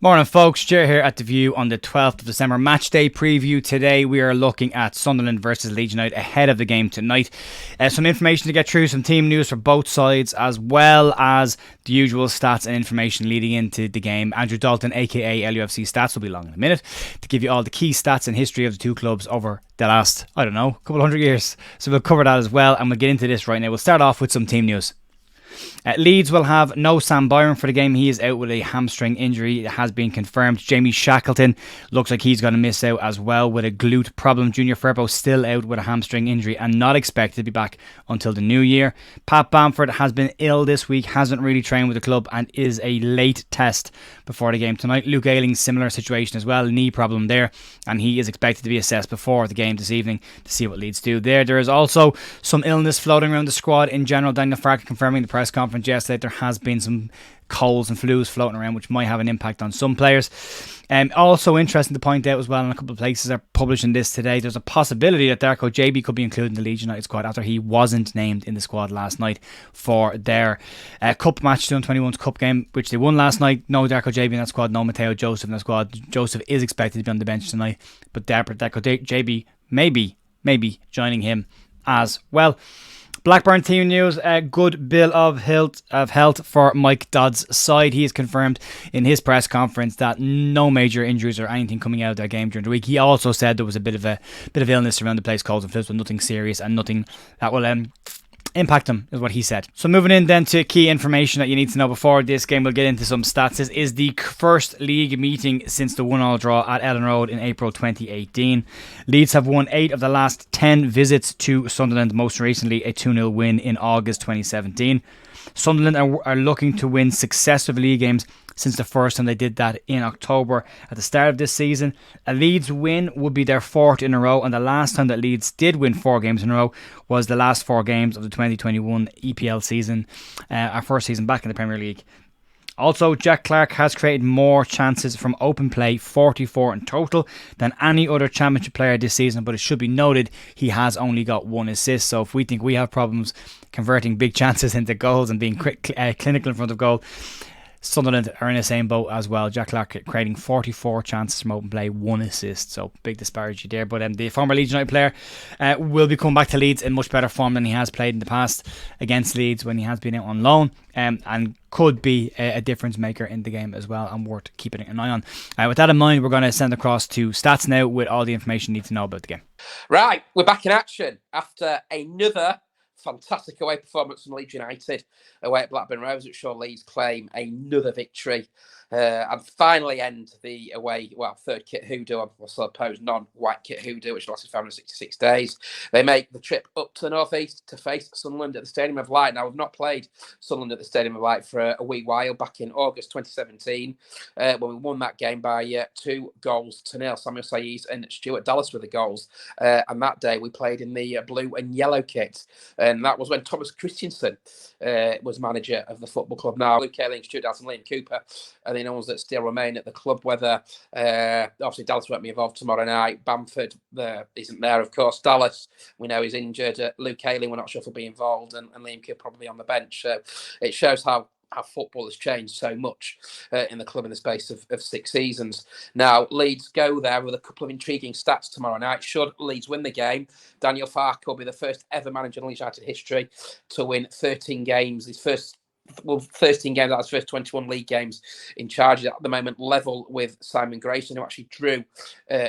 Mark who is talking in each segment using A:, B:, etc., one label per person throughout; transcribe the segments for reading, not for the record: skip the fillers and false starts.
A: Morning folks, Jer here at The View on the 12th of December. Match day preview today. We are looking at Sunderland versus Leeds United ahead of the game tonight. Some information to get through, some team news for both sides, as well as the usual stats and information leading into the game. Andrew Dalton, aka LUFC Stats, will be along in a minute to give you all the key stats and history of the two clubs over the last, couple hundred years. So we'll cover that as well, and we'll get into this right now. We'll start off with some team news. Leeds will have no Sam Byron for the game. He is out with a hamstring injury. It has been confirmed. Jamie Shackleton looks like he's going to miss out as well with a glute problem. Junior Firpo still out with a hamstring injury and not expected to be back until the new year. Pat Bamford has been ill this week, hasn't really trained with the club and is a late test before the game tonight. Luke Ayling, similar situation as well, knee problem there, and he is expected to be assessed before the game this evening to see what Leeds do there. There is also some illness floating around the squad in general. Daniel Farke confirming the press conference yesterday there has been some colds and flus floating around which might have an impact on some players. Also interesting to point out as well, and a couple of places are publishing this today, there's a possibility that Darko JB could be included in the Leeds United squad after he wasn't named in the squad last night for their cup match, 2021's cup game, which they won last night. No Darko JB in that squad, no Mateo Joseph in the squad. Joseph is expected to be on the bench tonight, but Darko JB maybe joining him as well. Blackburn team news, a good bill of health for Mike Dodd's side. He has confirmed in his press conference that no major injuries or anything coming out of their game during the week. He also said there was a bit of illness around the place, colds and flus, but nothing serious and nothing that will impact him, is what he said. So moving in then to key information that you need to know before this game. We'll get into some stats. This is the first league meeting since the 1-1 draw at Ellen Road in April 2018. Leeds have won 8 of the last 10 visits to Sunderland, most recently a 2-0 win in August 2017. Sunderland are looking to win successive league games since the first time they did that in October at the start of this season. A Leeds win would be their 4th in a row, and the last time that Leeds did win 4 games in a row was the last 4 games of the 2021 EPL season, our first season back in the Premier League. Also, Jack Clarke has created more chances from open play, 44 in total, than any other Championship player this season, but it should be noted he has only got 1 assist. So if we think we have problems converting big chances into goals and being clinical in front of goal, Sunderland are in the same boat as well. Jack Clarke creating 44 chances from open play, 1 assist, so big disparity there. But the former Leeds United player will be coming back to Leeds in much better form than he has played in the past against Leeds when he has been out on loan, and could be a difference maker in the game as well, and worth keeping an eye on. With that in mind, we're going to send across to stats now with all the information you need to know about the game.
B: Right, we're back in action after another fantastic away performance from Leeds United away at Blackburn Rovers, which saw Leeds claim another victory and finally end the away, third kit hoodoo, I suppose non-white kit hoodoo, which lasted 566 days. They make the trip up to the northeast to face Sunderland at the Stadium of Light. Now, we've not played Sunderland at the Stadium of Light for a wee while, back in August 2017, when we won that game by 2-0. Samuel Sayes and Stuart Dallas were the goals, and that day we played in the blue and yellow kit, and that was when Thomas Christensen was manager of the football club. Now, Luke Ayling, Stuart Dallas and Liam Cooper are the ones that still remain at the club, whether obviously Dallas won't be involved tomorrow night. Bamford isn't there, of course. Dallas, we know, is injured. Luke Ayling, we're not sure if he'll be involved, and Liam Cooper probably on the bench. So it shows how football has changed so much in the club in the space of 6 seasons. Now, Leeds go there with a couple of intriguing stats tomorrow night. Should Leeds win the game, Daniel Farke will be the first ever manager in Leeds United history to win 13 games. 13 games out of his first 21 league games in charge. At the moment, level with Simon Grayson, who actually drew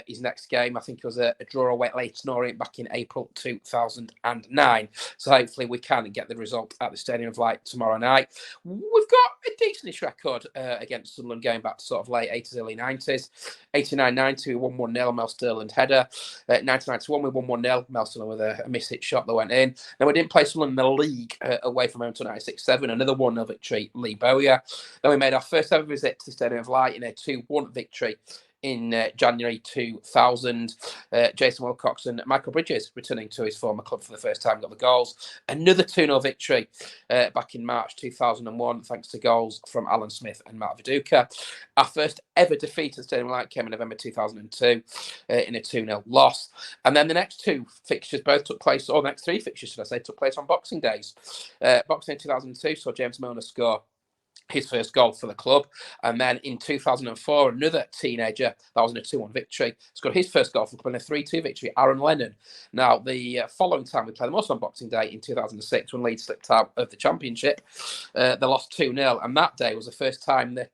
B: his next game. I think it was a draw away at Leyton Orient back in April 2009. So hopefully we can get the result at the Stadium of Light tomorrow night. We've got a decentish record against Sunderland going back to sort of late 80s, early 90s. 89-90, we won 1-0, Mel Sterland header. 1991, we won 1-0, Mel Sterland with a miss-hit shot that went in. Now, we didn't play Sunderland in the league away from home until 96-7, another 1-0 victory, Lee Bowyer. Then we made our first ever visit to the Stadium of Light in a 2-1 victory in January 2000. Jason Wilcox and Michael Bridges returning to his former club for the first time, got the goals. Another 2-0 victory back in March 2001, thanks to goals from Alan Smith and Matt Viduka. Our first ever defeat at the Stadium of Light came in November 2002 in a 2-0 loss. And then the next 2 fixtures both took place, or the next 3 fixtures, should I say, took place on Boxing Days. Boxing Day 2002 saw James Milner score his first goal for the club. And then in 2004, another teenager, that was in a 2-1 victory, scored his first goal for the club in a 3-2 victory, Aaron Lennon. Now, the following time we played them also on Boxing Day in 2006 when Leeds slipped out of the Championship. They lost 2-0, and that day was the first time that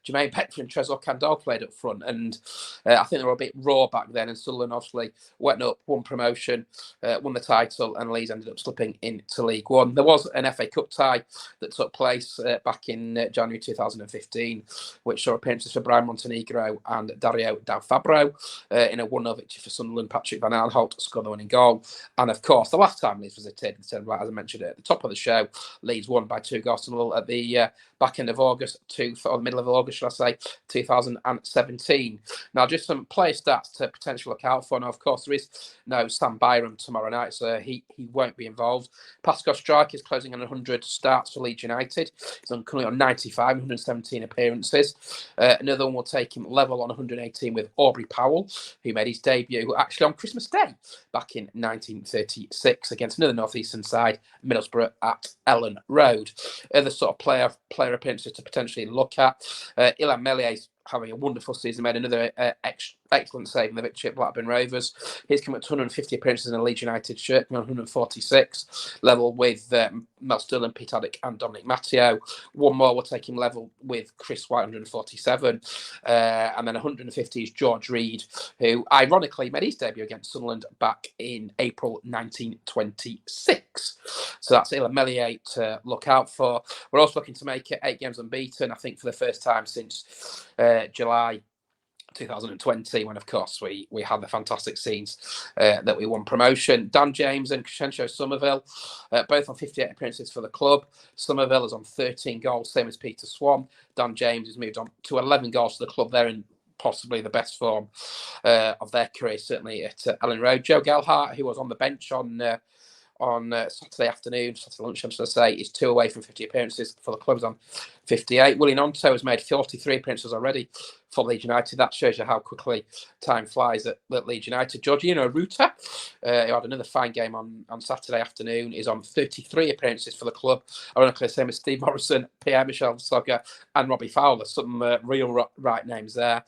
B: Jermaine Beckford and Trezor Kandol played up front. And I think they were a bit raw back then, and Sunderland obviously went up, won promotion, won the title, and Leeds ended up slipping into League One. There was an FA Cup tie that took place back in January 2015, which saw appearances for Brian Montenegro and Dario Dal Fabro in a 1-0 victory for Sunderland. Patrick Van Aanholt scored the winning goal. And of course, the last time Leeds visited, as I mentioned at the top of the show, Leeds won by 2-0 at the back end of August, or the middle of August, should I say, 2017. Now, just some player stats to potentially look out for. Now, of course, there is no Sam Byram tomorrow night, so he won't be involved. Pascal Strike is closing on 100 starts for Leeds United. He's currently on 95, 117 appearances. Another one will take him level on 118 with Aubrey Powell, who made his debut actually on Christmas Day back in 1936 against another North Eastern side, Middlesbrough at Ellen Road. Other sort of player appearances to potentially look at. Ilan Mellier's having a wonderful season, made another excellent save in the victory at Blackburn Rovers. He's come up to 150 appearances in a Leeds United shirt, on 146, level with Mel Stirling, Pete Haddock and Dominic Matteo. One more will take him level with Chris White, 147. And then 150 is George Reed, who ironically made his debut against Sunderland back in April 1926. So that's Ilan Mellier to look out for. We're also looking to make it 8 games unbeaten, I think for the first time since July 2020, when of course we had the fantastic scenes that we won promotion. Dan James and Crescencio Somerville, both on 58 appearances for the club. Somerville is on 13 goals, same as Peter Swan. Dan James has moved on to 11 goals for the club. They're in possibly the best form of their career, certainly at Ellen Road. Joe Gelhart, who was on the bench on Saturday lunchtime, should I say, is 2 away from 50 appearances for the clubs on 58. Willie Nonto has made 43 appearances already for Leeds United. That shows you how quickly time flies at Leeds United. Georgino Ruta, who had another fine game on Saturday afternoon, is on 33 appearances for the club. Ironically, the same as Steve Morrison, Pierre-Michel Sogga and Robbie Fowler. Some real right names there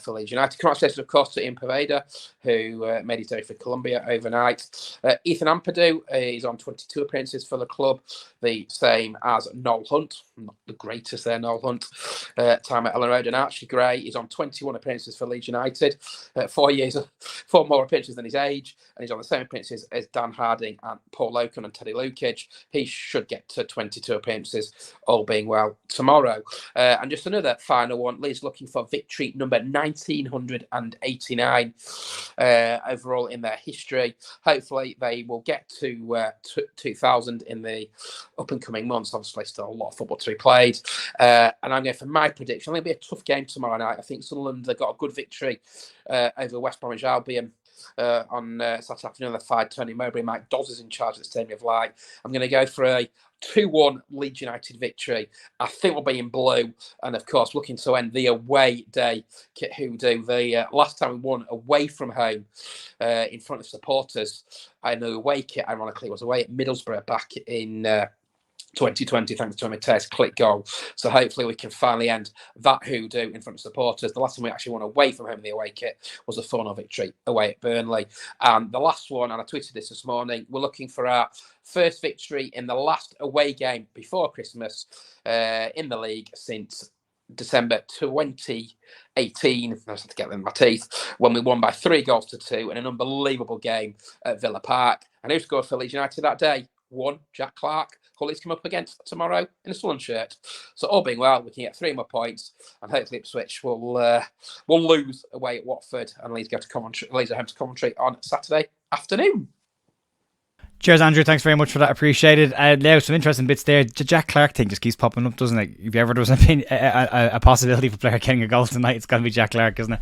B: for Leeds United. Congratulations, of course, to Ian Poveda, who made his debut for Colombia overnight. Ethan Ampadu is on 22 appearances for the club, the same as Noel Hunt. Not the greatest there, Noel Hunt. Time at Ellen Road. And Archie Gray is on 21 appearances for Leeds United. 4 more appearances than his age. And he's on the same appearances as Dan Harding and Paul Loken and Teddy Lukic. He should get to 22 appearances, all being well, tomorrow. And just another final one. Leeds looking for victory number 1989 overall in their history. Hopefully they will get to 2000 in the up and coming months. Obviously still a lot of football to be played. And I'm going for my prediction. It'll be a tough game tomorrow night. I think Sunderland, they got a good victory over West Bromwich Albion on Saturday afternoon. The 5 Tony Mowbray. Mike Dawes is in charge at the Stadium of Light. I'm going to go for a 2-1 Leeds United victory. I think we'll be in blue, and of course looking to end the away day kit hoodoo. The last time we won away from home in front of supporters, I know away kit ironically was away at Middlesbrough back in 2020, thanks to a Mateus click goal. So hopefully we can finally end that hoodoo in front of supporters. The last time we actually won away from home in the away kit was a 4-0 victory away at Burnley. And the last one, and I tweeted this morning, we're looking for our first victory in the last away game before Christmas in the league since December 2018. I just had to get them in my teeth, when we won by 3-2 in an unbelievable game at Villa Park. And who scored for Leeds United that day? One, Jack Clark, who Leeds come up against tomorrow in a Sunderland shirt. So all being well, we can get 3 more points, and hopefully Ipswich will lose away at Watford, and Leeds go to Coventry. Leeds are home to Coventry on Saturday afternoon.
A: Cheers, Andrew. Thanks very much for that. Appreciate it. Now, some interesting bits there. The Jack Clark thing just keeps popping up, doesn't it? If ever there was a possibility of a player getting a goal tonight, it's got to be Jack Clark, isn't it?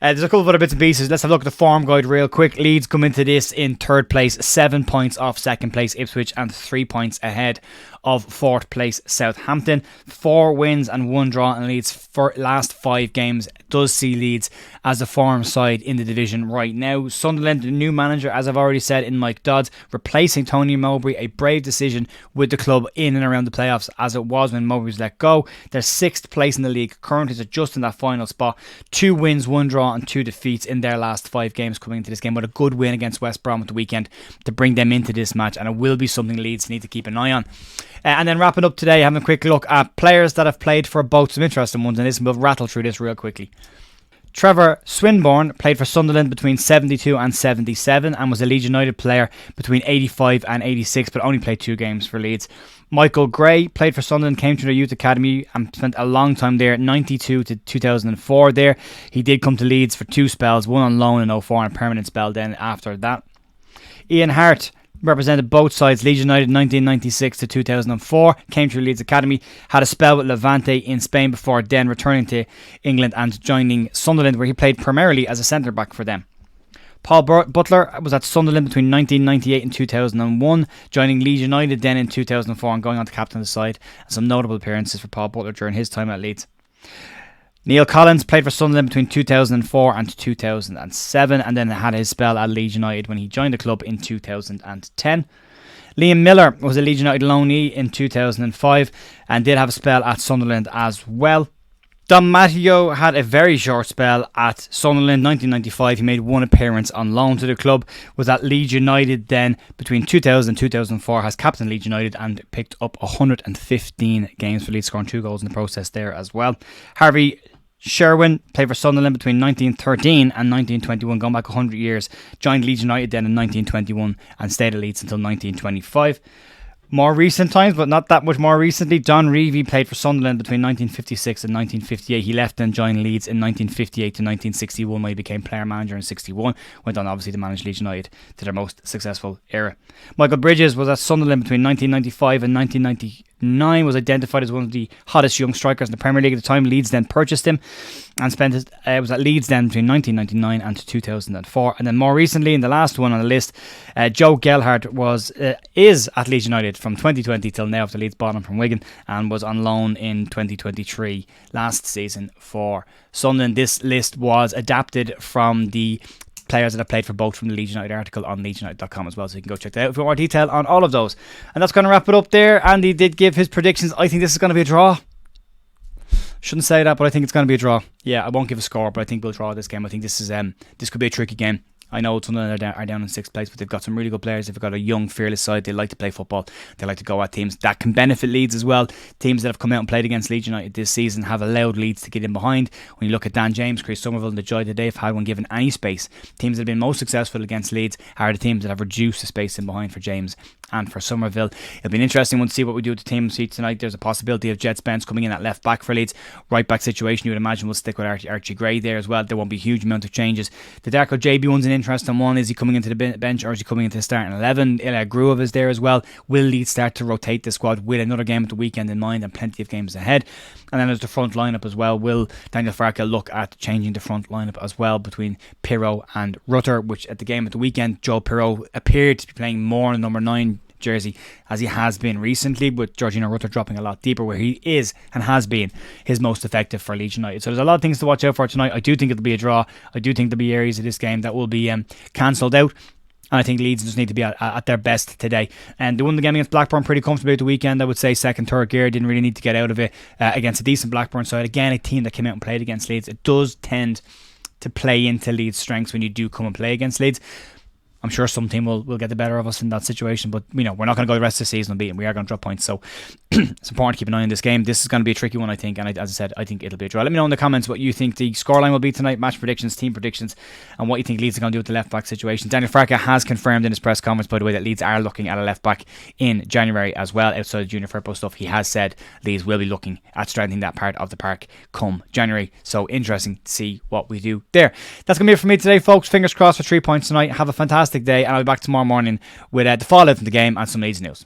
A: There's a couple of other bits and pieces. Let's have a look at the form guide real quick. Leeds come into this in 3rd place, 7 points off 2nd place Ipswich, and 3 points ahead of 4th place Southampton. 4 wins and 1 draw in Leeds' last 5 games does see Leeds as a form side in the division right now. Sunderland, the new manager, as I've already said, in Mike Dodds, replaced replacing Tony Mowbray, a brave decision with the club in and around the playoffs as it was when Mowbray was let go. They're 6th place in the league, currently they're just in that final spot. 2 wins, 1 draw and 2 defeats in their last 5 games coming into this game, but a good win against West Brom at the weekend to bring them into this match, and it will be something Leeds need to keep an eye on. And then wrapping up today, having a quick look at players that have played for both, some interesting ones, and we'll rattle through this real quickly. Trevor Swinburne played for Sunderland between 72 and 77 and was a Leeds United player between 85 and 86, but only played 2 games for Leeds. Michael Gray played for Sunderland, came to their youth academy and spent a long time there, 92 to 2004 there. He did come to Leeds for 2 spells, one on loan in 04 and a permanent spell then after that. Ian Hart represented both sides, Leeds United 1996 to 2004, came through Leeds Academy, had a spell with Levante in Spain before then returning to England and joining Sunderland, where he played primarily as a centre-back for them. Paul Butler was at Sunderland between 1998 and 2001, joining Leeds United then in 2004 and going on to captain the side, and some notable appearances for Paul Butler during his time at Leeds. Neil Collins played for Sunderland between 2004 and 2007 and then had his spell at Leeds United when he joined the club in 2010. Liam Miller was a Leeds United loanee in 2005 and did have a spell at Sunderland as well. Dom Matteo had a very short spell at Sunderland 1995. He made 1 appearance on loan to the club, was at Leeds United then between 2000 and 2004, has captained Leeds United and picked up 115 games for Leeds, scoring 2 goals in the process there as well. Harvey Sherwin played for Sunderland between 1913 and 1921, gone back 100 years. Joined Leeds United then in 1921 and stayed at Leeds until 1925. More recent times, but not that much more recently, John Reevy played for Sunderland between 1956 and 1958. He left and joined Leeds in 1958 to 1961, when he became player manager in 61. Went on obviously to manage Leeds United to their most successful era. Michael Bridges was at Sunderland between 1995 and 1999, was identified as one of the hottest young strikers in the Premier League at the time. Leeds then purchased him and was at Leeds then between 1999 and 2004. And then more recently, in the last one on the list, Joe Gelhardt is at Leeds United from 2020 till now after Leeds bought him from Wigan, and was on loan in 2023 last season for Sunderland. This list was adapted from the players that have played for both from the Leeds United article on leedsunited.com as well, so you can go check that out if you want more detail on all of those. And that's going to wrap it up there. Andy did give his predictions. I think this is going to be a draw. Shouldn't say that, but I think it's going to be a draw. Yeah, I won't give a score, but I think we'll draw this game. I think this could be a tricky game. I know Sunderland are down in 6th place, but they've got some really good players. They've got a young, fearless side. They like to play football. They like to go at teams that can benefit Leeds as well. Teams that have come out and played against Leeds United this season have allowed Leeds to get in behind. When you look at Dan James, Chris Somerville and the joy that they've had when given any space, teams that have been most successful against Leeds are the teams that have reduced the space in behind for James and for Somerville. It'll be an interesting one to see what we do with the team sheet tonight. There's a possibility of Jet Spence coming in at left back for Leeds. Right back situation, you would imagine, will stick with Archie Gray there as well. There won't be a huge amount of changes. The Darko JB one's an interesting one. Is he coming into the bench or is he coming into the starting 11? Ilya Gruev is there as well. Will Leeds start to rotate the squad with another game at the weekend in mind and plenty of games ahead? And then there's the front lineup as well. Will Daniel Farke look at changing the front lineup as well between Pirro and Rutter, which at the game at the weekend, Joe Pirro appeared to be playing more in number 9 jersey as he has been recently, with Georgino Rutter dropping a lot deeper, where he is and has been his most effective for Leeds United. So there's a lot of things to watch out for tonight. I do think it'll be a draw. I do think there'll be areas of this game that will be cancelled out. And I think Leeds just need to be at their best today. And they won the game against Blackburn pretty comfortably at the weekend. I would say second, third gear. Didn't really need to get out of it against a decent Blackburn side. Again, a team that came out and played against Leeds. It does tend to play into Leeds' strengths when you do come and play against Leeds. I'm sure some team will get the better of us in that situation, but we're not going to go the rest of the season unbeaten. We are going to drop points, so it's important to keep an eye on this game. This is going to be a tricky one, I think, and as I said, I think it'll be a draw. Let me know in the comments what you think the scoreline will be tonight, match predictions, team predictions, and what you think Leeds are going to do with the left back situation. Daniel Farke has confirmed in his press conference, by the way, that Leeds are looking at a left back in January as well. Outside of Junior Firpo stuff, he has said Leeds will be looking at strengthening that part of the park come January. So interesting to see what we do there. That's going to be it for me today, folks. Fingers crossed for 3 points tonight. Have a fantastic day, and I'll be back tomorrow morning with the fallout from the game and some Leeds news.